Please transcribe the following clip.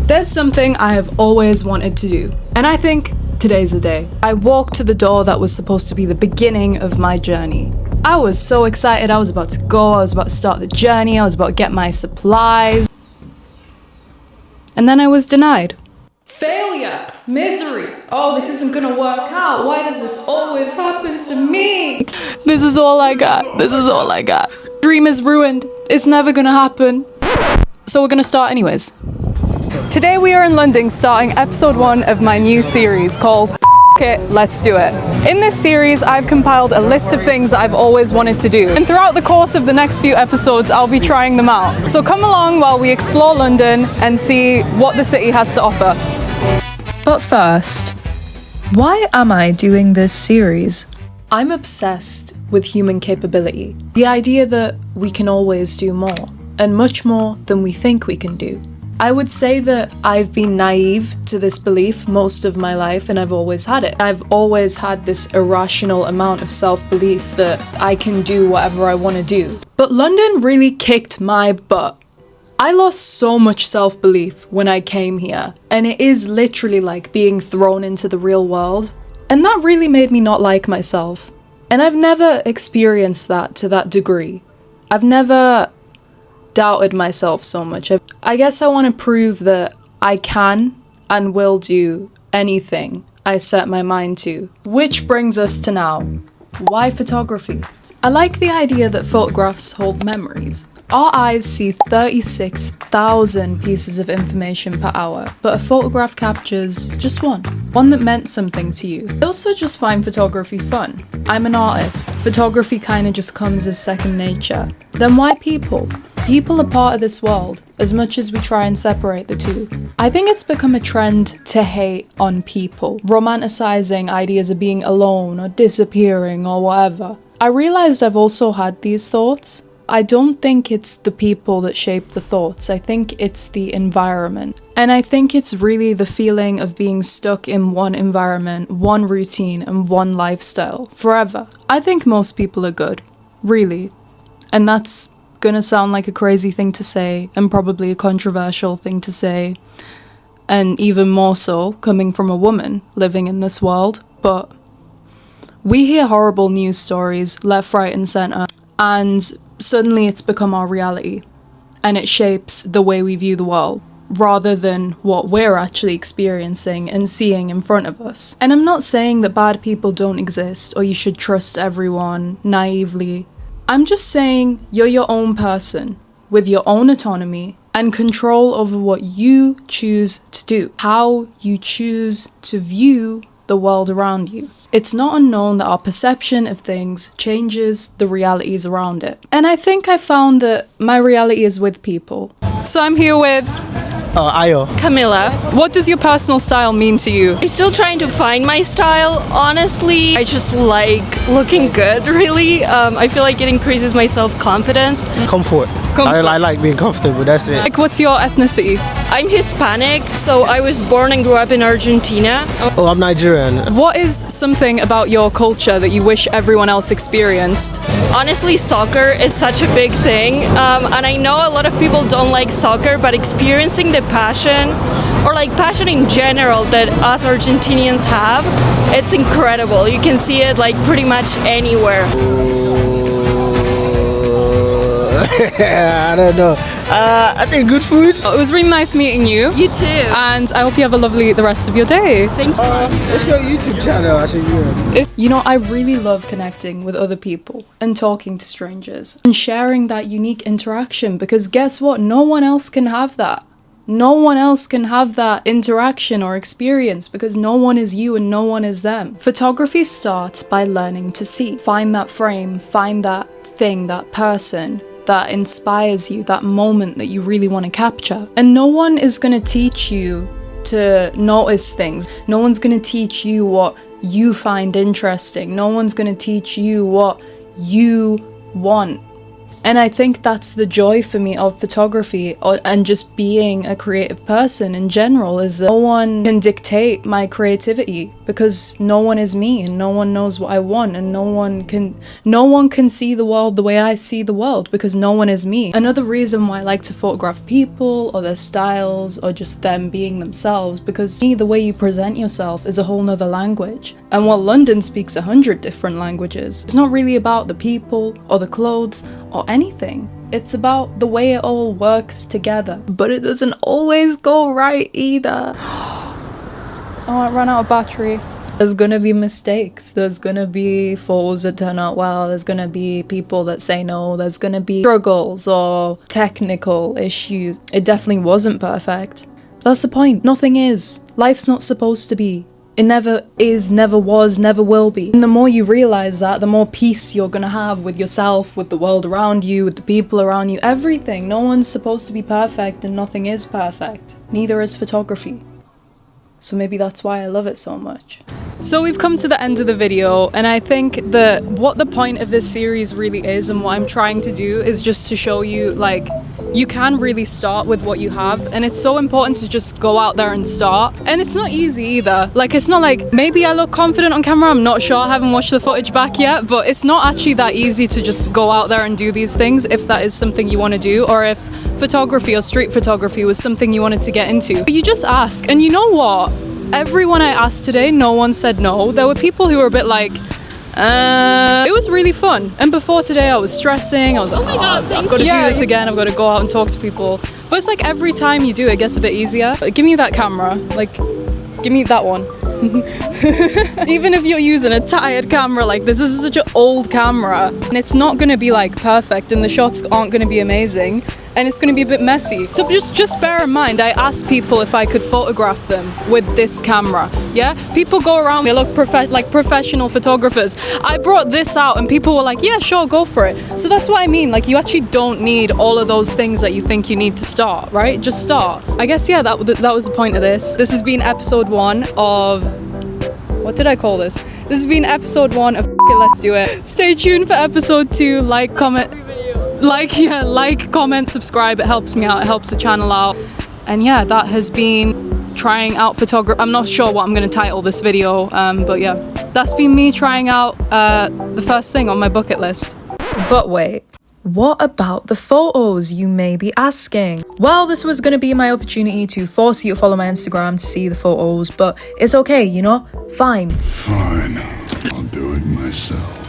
There's something I have always wanted to do, and I think today's the day. I walked to the door that was supposed to be the beginning of my journey. I was so excited. I was about to go, I was about to start the journey, I was about to get my supplies. And then I was denied. Failure, misery. Oh, this isn't gonna work out. Why does this always happen to me? This is all I got. This is all I got. Dream is ruined. It's never gonna happen. So we're gonna start anyways. Today we are in London starting episode 1 of my new series called F It, Let's Do It. In this series I've compiled a list of things that I've always wanted to do, and throughout the course of the next few episodes I'll be trying them out. So come along while we explore London and see what the city has to offer. But first, why am I doing this series? I'm obsessed with human capability. The idea that we can always do more, and much more than we think we can do. I would say that I've been naive to this belief most of my life, and I've always had it. I've always had this irrational amount of self-belief that I can do whatever I want to do. But London really kicked my butt. I lost so much self-belief when I came here, and it is literally like being thrown into the real world. And that really made me not like myself. And I've never experienced that to that degree. I've never doubted myself so much. I guess I want to prove that I can and will do anything I set my mind to. Which brings us to now. Why photography? I like the idea that photographs hold memories. Our eyes see 36,000 pieces of information per hour, but a photograph captures just one that meant something to you. I also just find photography fun. I'm an artist. Photography kind of just comes as second nature. Then why people? People are part of this world, as much as we try and separate the two. I think it's become a trend to hate on people, romanticizing ideas of being alone or disappearing or whatever. I realized I've also had these thoughts. I don't think it's the people that shape the thoughts. I think it's the environment. And I think it's really the feeling of being stuck in one environment, one routine, and one lifestyle forever. I think most people are good, really. And that's gonna sound like a crazy thing to say, and probably a controversial thing to say, and even more so coming from a woman living in this world. But we hear horrible news stories left, right, and centre, and suddenly it's become our reality, and it shapes the way we view the world rather than what we're actually experiencing and seeing in front of us. And I'm not saying that bad people don't exist or you should trust everyone naively. I'm just saying you're your own person with your own autonomy and control over what you choose to do, how you choose to view the world around you. It's not unknown that our perception of things changes the realities around it. And I think I found that my reality is with people. So I'm here with Ayo. Camilla. What does your personal style mean to you? I'm still trying to find my style, honestly. I just like looking good, really. I feel like it increases my self-confidence. Comfort. I like being comfortable, that's it. Like, what's your ethnicity? I'm Hispanic, so I was born and grew up in Argentina. Oh, I'm Nigerian. What is something about your culture that you wish everyone else experienced? Honestly, soccer is such a big thing, and I know a lot of people don't like soccer, but experiencing the passion, or like passion in general that us Argentinians have, it's incredible. You can see it like pretty much anywhere. I don't know. I think good food. It was really nice meeting you. You too. And I hope you have a lovely the rest of your day. Thank you. What's your YouTube channel? You know, I really love connecting with other people and talking to strangers and sharing that unique interaction, because guess what? No one else can have that. No one else can have that interaction or experience, because no one is you and no one is them. Photography starts by learning to see. Find that frame, find that thing, that person that inspires you, that moment that you really want to capture. And no one is going to teach you to notice things. No one's going to teach you what you find interesting. No one's going to teach you what you want. And I think that's the joy for me of photography and just being a creative person in general, is that no one can dictate my creativity, because no one is me and no one knows what I want, and no one can see the world the way I see the world, because no one is me. Another reason why I like to photograph people or their styles or just them being themselves, because to me, the way you present yourself is a whole nother language. And while London speaks 100 different languages, it's not really about the people or the clothes or anything. It's about the way it all works together. But it doesn't always go right either. Oh, I ran out of battery. There's gonna be mistakes. There's gonna be photos that turn out well. There's gonna be people that say no. There's gonna be struggles or technical issues. It definitely wasn't perfect. That's the point. Nothing is. Life's not supposed to be. It never is, never was, never will be. And the more you realize that, the more peace you're gonna have with yourself, with the world around you, with the people around you, everything. No one's supposed to be perfect and nothing is perfect. Neither is photography. So maybe that's why I love it so much. So we've come to the end of the video, and I think that what the point of this series really is, and what I'm trying to do, is just to show you, like, you can really start with what you have, and it's so important to just go out there and start. And it's not easy either. Like, it's not like, maybe I look confident on camera, I'm not sure, I haven't watched the footage back yet, but it's not actually that easy to just go out there and do these things if that is something you want to do, or if photography or street photography was something you wanted to get into. But you just ask, and you know what? Everyone I asked today, no one said no. There were people who were a bit like, it was really fun. And before today I was stressing. I was like, oh my God, I've got to do this again. I've got to go out and talk to people. But it's like every time you do it gets a bit easier. Like, give me that camera. Like, give me that one. Even if you're using a tired camera like this is such an old camera, and it's not going to be like perfect, and the shots aren't going to be amazing, and it's going to be a bit messy. So just bear in mind, I asked people if I could photograph them with this camera. Yeah, people go around, they look like professional photographers. I brought this out and people were like, yeah, sure, go for it. So that's what I mean, like, you actually don't need all of those things that you think you need to start, right? Just start. I guess, yeah, that was the point of this. This has been episode 1 of, what did I call this? This has been episode 1 of Let's Do It. Stay tuned for episode 2. Like, comment, comment, subscribe. It helps me out. It helps the channel out. And yeah, that has been trying out photography. I'm not sure what I'm going to title this video, but yeah, that's been me trying out the first thing on my bucket list. But wait, what about the photos, you may be asking? Well, this was going to be my opportunity to force you to follow my Instagram to see the photos, but it's okay, you know? Fine. Fine, I'll do it myself.